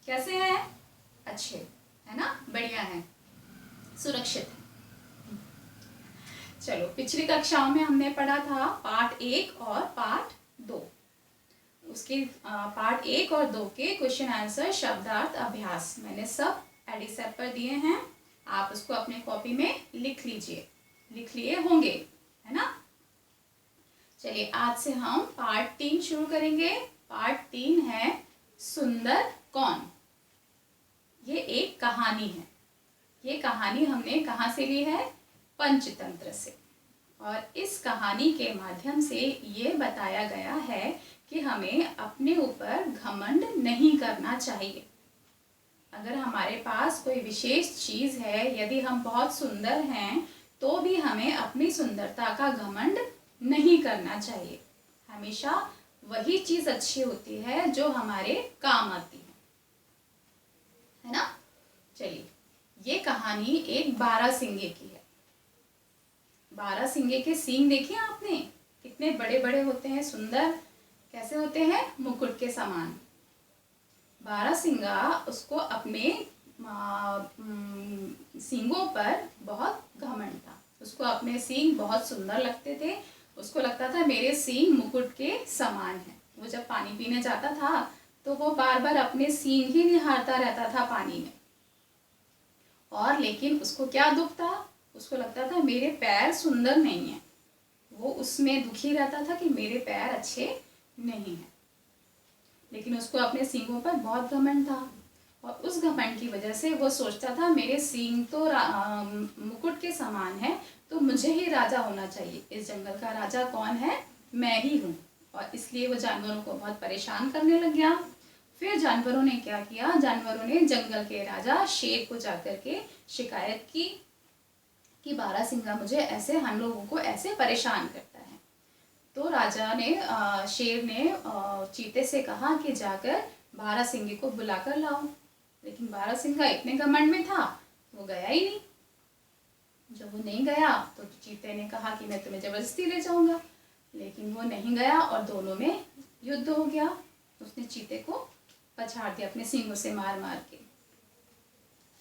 कैसे हैं? अच्छे, है ना, बढ़िया है, सुरक्षित है। चलो, पिछली कक्षाओं में हमने पढ़ा था पार्ट 1 और पार्ट 2। उसके पार्ट 1 और 2 के क्वेश्चन आंसर शब्दार्थ अभ्यास मैंने सब एडिसेप पर दिए हैं। आप उसको अपने कॉपी में लिख लीजिए, लिख लिए होंगे, है ना। चलिए, आज से हम पार्ट 3 शुरू करेंगे। पार्ट 3 है सुंदर कौन। ये एक कहानी है। ये कहानी हमने कहाँ से ली है? पंचतंत्र से। और इस कहानी के माध्यम से ये बताया गया है कि हमें अपने ऊपर घमंड नहीं करना चाहिए। अगर हमारे पास कोई विशेष चीज़ है, यदि हम बहुत सुंदर हैं, तो भी हमें अपनी सुंदरता का घमंड नहीं करना चाहिए। हमेशा वही चीज़ अच्छी होती है जो हमारे काम आती है ना। चलिए, ये कहानी एक बारहसिंगे की है। बारहसिंगे के सींग देखे आपने? कितने बड़े बड़े होते हैं, सुंदर कैसे होते हैं, मुकुट के समान। बारहसिंगा उसको अपने सींगों पर बहुत घमंड था। उसको अपने सींग बहुत सुंदर लगते थे। उसको लगता था मेरे सींग मुकुट के समान है। वो जब पानी पीने जाता था तो वो बार बार अपने सींग ही निहारता रहता था पानी में। और लेकिन उसको क्या दुख था? उसको लगता था मेरे पैर सुंदर नहीं है। वो उसमें दुखी रहता था कि मेरे पैर अच्छे नहीं हैं। लेकिन उसको अपने सींगों पर बहुत घमंड था। और उस घमंड की वजह से वो सोचता था मेरे सींग तो मुकुट के समान है, तो मुझे ही राजा होना चाहिए। इस जंगल का राजा कौन है? मैं ही हूँ। और इसलिए वो जानवरों को बहुत परेशान करने लग गया। फिर जानवरों ने क्या किया? जानवरों ने जंगल के राजा शेर को जाकर के शिकायत की कि बारहसिंगा मुझे ऐसे, हम लोगों को ऐसे परेशान करता है। तो राजा ने शेर ने चीते से कहा कि जाकर बारहसिंगे को बुलाकर लाओ। लेकिन बारहसिंगा इतने घमंड में था, वो गया ही नहीं। जब वो नहीं गया तो चीते ने कहा कि मैं तुम्हें जबरदस्ती ले जाऊंगा। लेकिन वो नहीं गया और दोनों में युद्ध हो गया। उसने चीते को पछाड़ दिया अपने सींगों से मार मार के।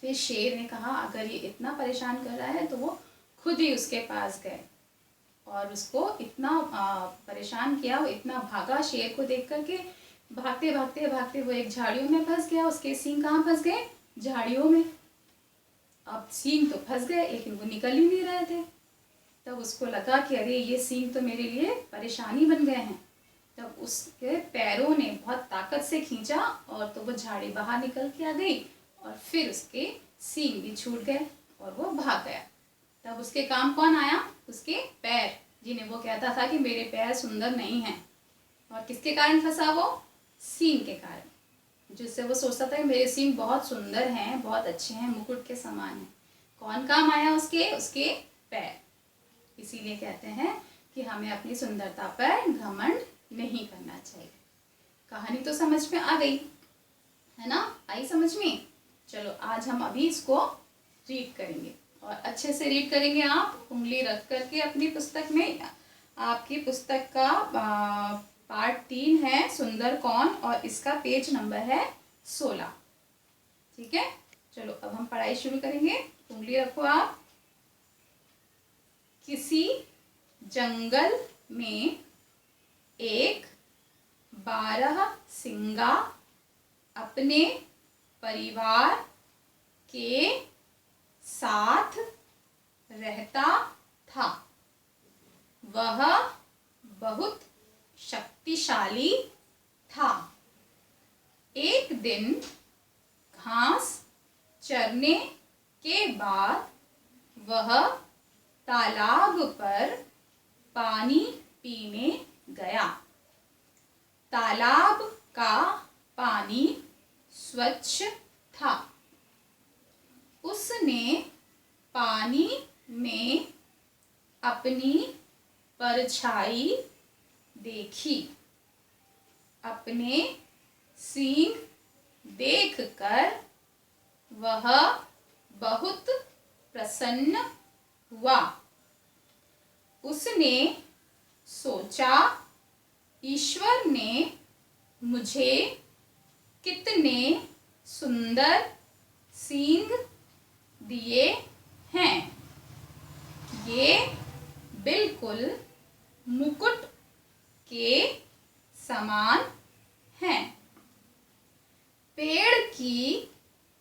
फिर शेर ने कहा अगर ये इतना परेशान कर रहा है तो वो खुद ही उसके पास गए और उसको इतना परेशान किया। वो इतना भागा शेर को देख करके, भागते भागते भागते वो एक झाड़ियों में फंस गया। उसके सींग कहाँ फंस गए? झाड़ियों में। अब सींग तो फंस गए लेकिन वो निकल ही नहीं रहे थे। तब उसको लगा कि अरे ये सींग तो मेरे लिए परेशानी बन गए हैं। तब उसके पैरों ने बहुत ताकत से खींचा और तो वो झाड़ी बाहर निकल के आ गई और फिर उसके सींग भी छूट गए और वो भाग गया। तब उसके काम कौन आया? उसके पैर, जिन्हें वो कहता था कि मेरे पैर सुंदर नहीं हैं। और किसके कारण फंसा वो? सींग के कारण, जिससे वो सोचता था कि मेरे सींग बहुत सुंदर हैं, बहुत अच्छे हैं, मुकुट के समान हैं। कौन काम आया उसके? उसके पैर। इसीलिए कहते हैं कि हमें अपनी सुंदरता पर घमंड नहीं करना चाहिए। कहानी तो समझ में आ गई, है ना? आई समझ में? चलो, आज हम अभी इसको रीड करेंगे और अच्छे से रीड करेंगे। आप उंगली रख करके अपनी पुस्तक में। आपकी पुस्तक का पार्ट 3 है सुंदर कौन और इसका पेज नंबर है 16। ठीक है, चलो अब हम पढ़ाई शुरू करेंगे। उंगली रखो आप। किसी जंगल में एक बारहसिंगा अपने परिवार के साथ रहता था। वह बहुत शक्तिशाली था। एक दिन घास चरने के बाद वह तालाब पर पानी पीने गया। तालाब का पानी स्वच्छ था। उसने पानी में अपनी परछाई देखी। अपने सींग देखकर वह बहुत प्रसन्न हुआ। उसने सोचा ईश्वर ने मुझे कितने सुंदर सींग दिए हैं। ये बिल्कुल मुकुट के समान हैं। पेड़ की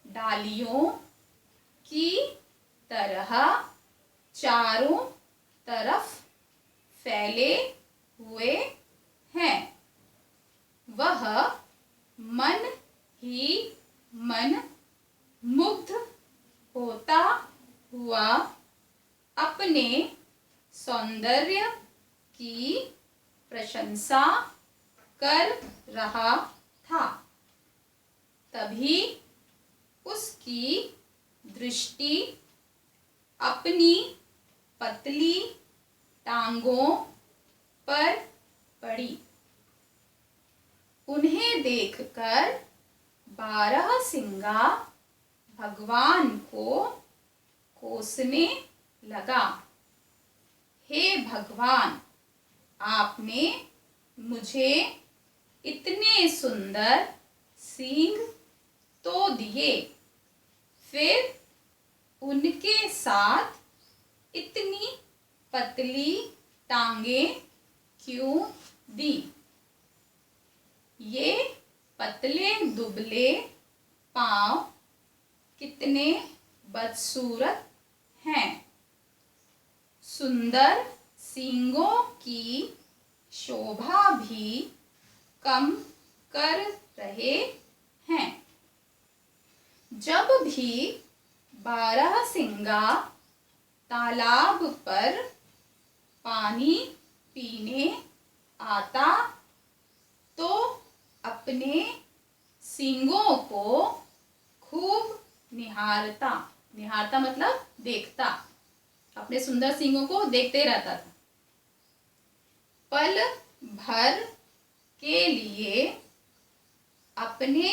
डालियों की तरह चारों तरफ फैले हुए हैं। वह मन ही मन मुग्ध होता हुआ अपने सौंदर्य की प्रशंसा कर रहा था। तभी उसकी दृष्टि अपनी पतली टांगों पर पड़ी। उन्हें देखकर बारहसिंगा भगवान को कोसने लगा। हे भगवान, आपने मुझे इतने सुंदर सींग तो दिए, फिर उनके साथ इतनी पतली टांगें क्यों दी? ये पतले दुबले पांव कितने बदसूरत हैं। सुंदर सींगों की शोभा भी कम कर रहे हैं। जब भी बारहसिंगा तालाब पर पानी पीने आता तो अपने सींगों को खूब निहारता। निहारता मतलब देखता। अपने सुंदर सींगों को देखते रहता था। पल भर के लिए अपने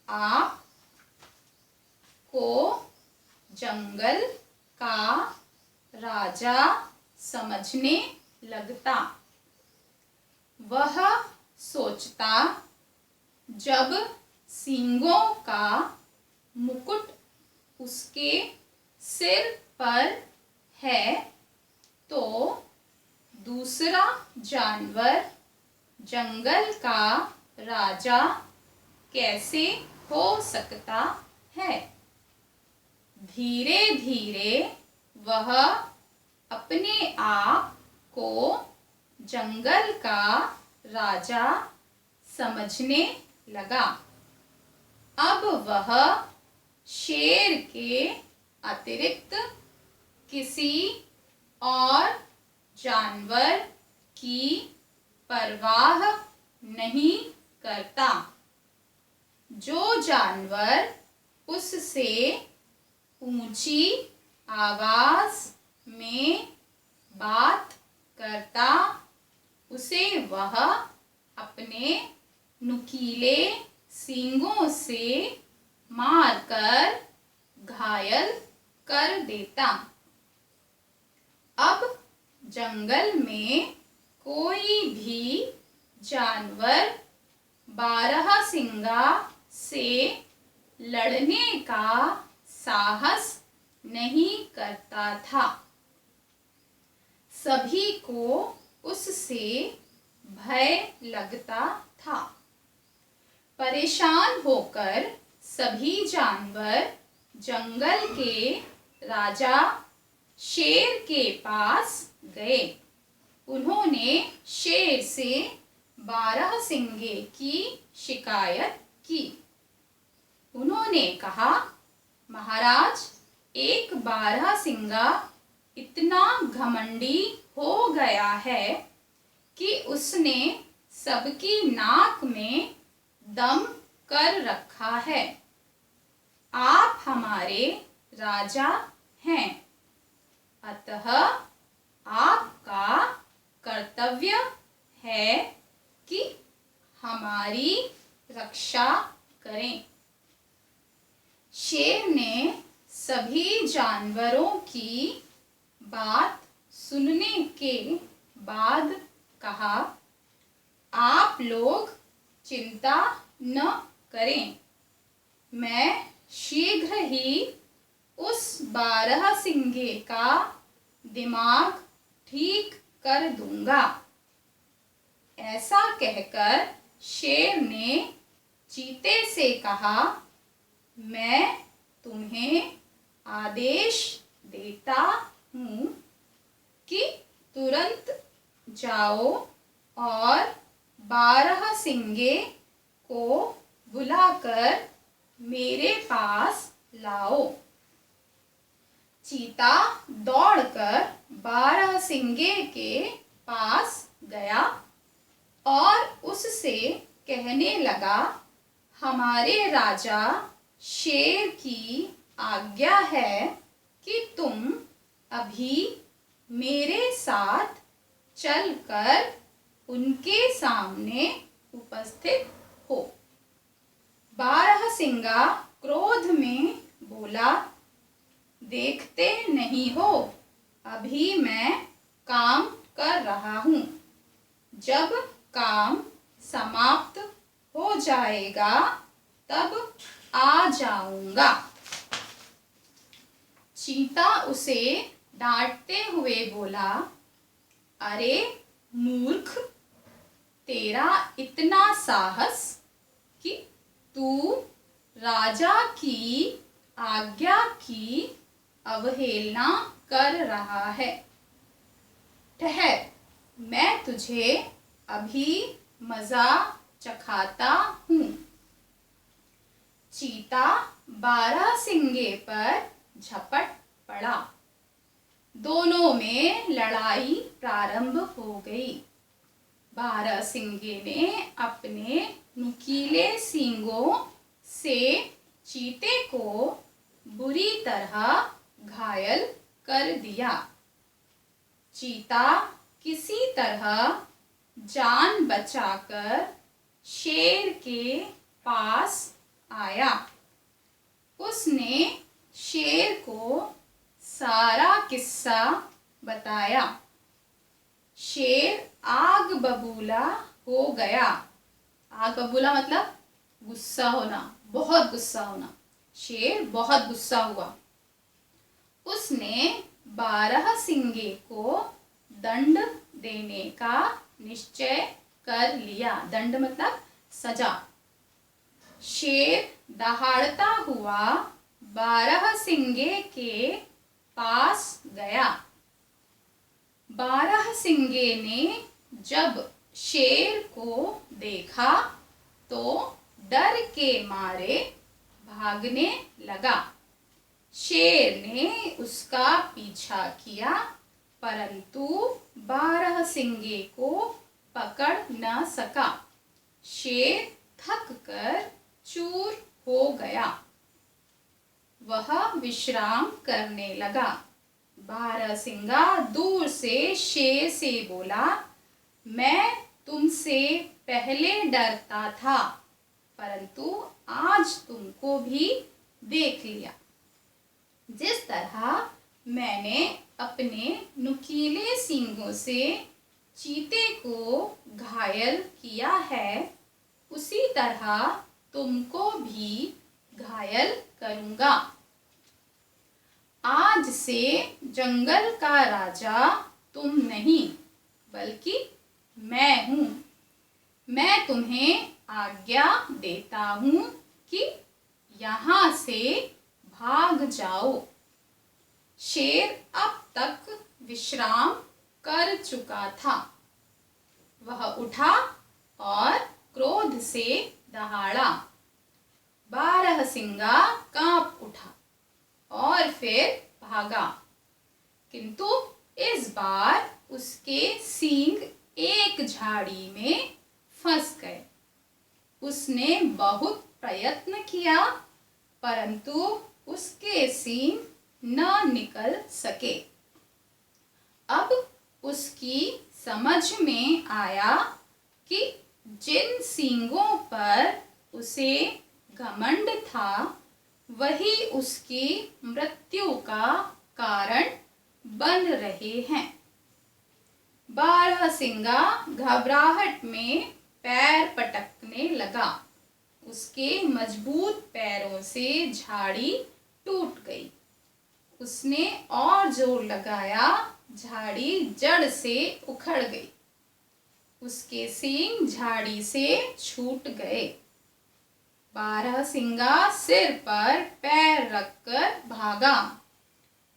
आप को जंगल का राजा समझने लगता। वह सोचता, जब सींगों का मुकुट उसके सिर पर है तो दूसरा जानवर जंगल का राजा कैसे हो सकता है। धीरे धीरे वह अपने आप को जंगल का राजा समझने लगा। अब वह शेर के अतिरिक्त किसी और जानवर की परवाह नहीं करता। जो जानवर उससे ऊंची आवाज में बात करता, उसे वह अपने नुकीले सींगों से मारकर घायल कर देता। अब जंगल में कोई भी जानवर बारहसिंगा से लड़ने का साहस नहीं करता था। सभी को उससे भय लगता था। परेशान होकर सभी जानवर जंगल के राजा शेर के पास गए। उन्होंने शेर से बारहसिंगे की शिकायत की। उन्होंने कहा, महाराज, एक बारहसिंगा इतना घमंडी हो गया है कि उसने सबकी नाक में दम कर रखा है। आप हमारे राजा हैं, अतः आपका कर्तव्य है कि हमारी रक्षा करें। शेर ने सभी जानवरों की बात सुनने के बाद कहा, आप लोग चिंता न करें, मैं शीघ्र ही उस बारहसिंगे का दिमाग ठीक कर दूंगा। ऐसा कहकर शेर ने चीते से कहा, मैं तुम्हें आदेश देता हूँ कि तुरंत जाओ और बारहसिंगे को बुलाकर मेरे पास लाओ। चीता दौड़कर बारहसिंगे के पास गया और उससे कहने लगा, हमारे राजा शेर की आज्ञा है कि तुम अभी मेरे साथ चलकर उनके सामने उपस्थित हो। बारहसिंगा क्रोध में बोला, देखते नहीं हो, अभी मैं काम कर रहा हूँ। जब काम समाप्त हो जाएगा तब आ जाऊंगा। चीता उसे डांटते हुए बोला, अरे मूर्ख, तेरा इतना साहस कि तू राजा की आज्ञा की अवहेलना कर रहा है। ठहर, मैं तुझे अभी मजा चखाता हूँ। चीता बारहसिंगे पर झपट पड़ा। दोनों में लड़ाई प्रारंभ हो गई। बारहसिंगे ने अपने नुकीले सींगों से चीते को बुरी तरह घायल कर दिया। चीता किसी तरह जान बचाकर शेर के पास आया। उसने शेर को सारा किस्सा बताया। शेर आग बबूला हो गया। आग बबूला मतलब गुस्सा होना, बहुत गुस्सा होना। शेर बहुत गुस्सा हुआ। उसने बारहसिंगे को दंड देने का निश्चय कर लिया। दंड मतलब सजा। शेर दहाड़ता हुआ बारहसिंगे के पास गया। बारहसिंगे ने जब शेर को देखा तो डर के मारे भागने लगा। शेर ने उसका पीछा किया, परंतु बारहसिंगे को पकड़ न सका। शेर थक कर चूर हो गया। वह विश्राम करने लगा। बारहसिंगा दूर से शेर से बोला, मैं तुमसे पहले डरता था, परंतु आज तुमको भी देख लिया। जिस तरह मैंने अपने नुकीले सींगों से चीते को घायल किया है, उसी तरह तुमको भी घायल करूंगा। आज से जंगल का राजा तुम नहीं, बल्कि मैं हूँ। मैं तुम्हें आज्ञा देता हूँ कि यहाँ से भाग जाओ। शेर अब तक विश्राम कर चुका था। वह उठा और क्रोध से दहाड़ा। बारहसिंगा कांप उठा और फिर भागा, किंतु इस बार उसके सींग एक झाड़ी में फंस गए। उसने बहुत प्रयत्न किया, परंतु उसके सींग न निकल सके। अब उसकी समझ में आया कि जिन सींगों पर उसे घमंड था, वही उसकी मृत्यु का कारण बन रहे हैं। बारहसिंगा घबराहट में पैर पटकने लगा। उसके मजबूत पैरों से झाड़ी टूट गई। उसने और जोर लगाया, झाड़ी जड़ से उखड़ गई। उसके सींग झाड़ी से छूट गए। बारहसिंगा सिर पर पैर रखकर भागा।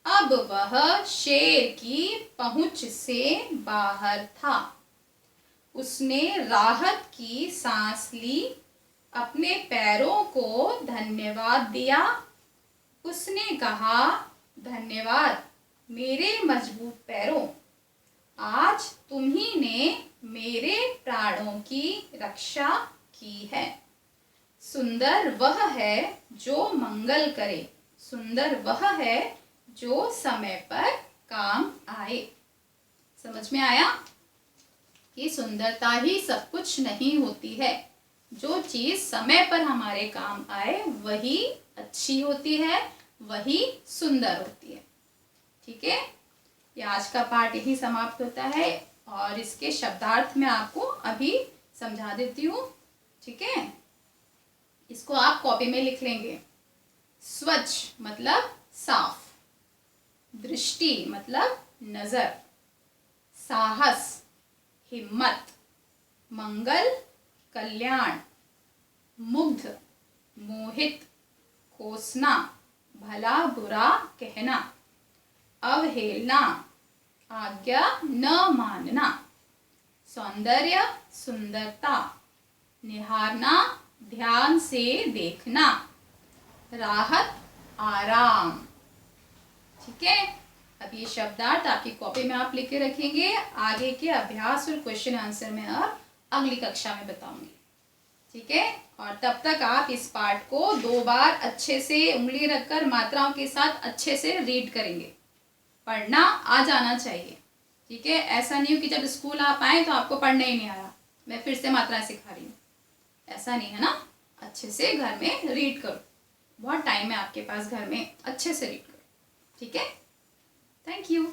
अब वह शेर की पहुंच से बाहर था। उसने राहत की सांस ली, अपने पैरों को धन्यवाद दिया। उसने कहा, धन्यवाद मेरे मजबूत पैरों, आज तुम्ही ने मेरे प्राणों की रक्षा की है। सुंदर वह है जो मंगल करे, सुंदर वह है जो समय पर काम आए। समझ में आया कि सुंदरता ही सब कुछ नहीं होती है। जो चीज समय पर हमारे काम आए वही अच्छी होती है, वही सुंदर होती है। ठीक है, ये आज का पाठ यही समाप्त होता है और इसके शब्दार्थ मैं आपको अभी समझा देती हूँ। ठीक है, इसको आप कॉपी में लिख लेंगे। स्वच्छ मतलब साफ, दृष्टि मतलब नजर, साहस हिम्मत, मंगल कल्याण, मुग्ध मोहित, कोसना भला बुरा कहना, अवहेलना आज्ञा न मानना, सौंदर्य सुंदरता, निहारना ध्यान से देखना, राहत आराम। ठीक है, अब ये शब्दार्थ आपकी कॉपी में आप लिख के रखेंगे। आगे के अभ्यास और क्वेश्चन आंसर में अब अगली कक्षा में बताऊंगी। ठीक है, और तब तक आप इस पाठ को 2 बार अच्छे से उंगली रखकर मात्राओं के साथ अच्छे से रीड करेंगे। पढ़ना आ जाना चाहिए। ठीक है, ऐसा नहीं हो कि जब स्कूल आप आए तो आपको पढ़ना ही नहीं आया, मैं फिर से मात्राएं सिखा रही हूँ, ऐसा नहीं है ना। अच्छे से घर में रीड करो, बहुत टाइम है आपके पास घर में, अच्छे से रीड करो। ठीक है, थैंक यू।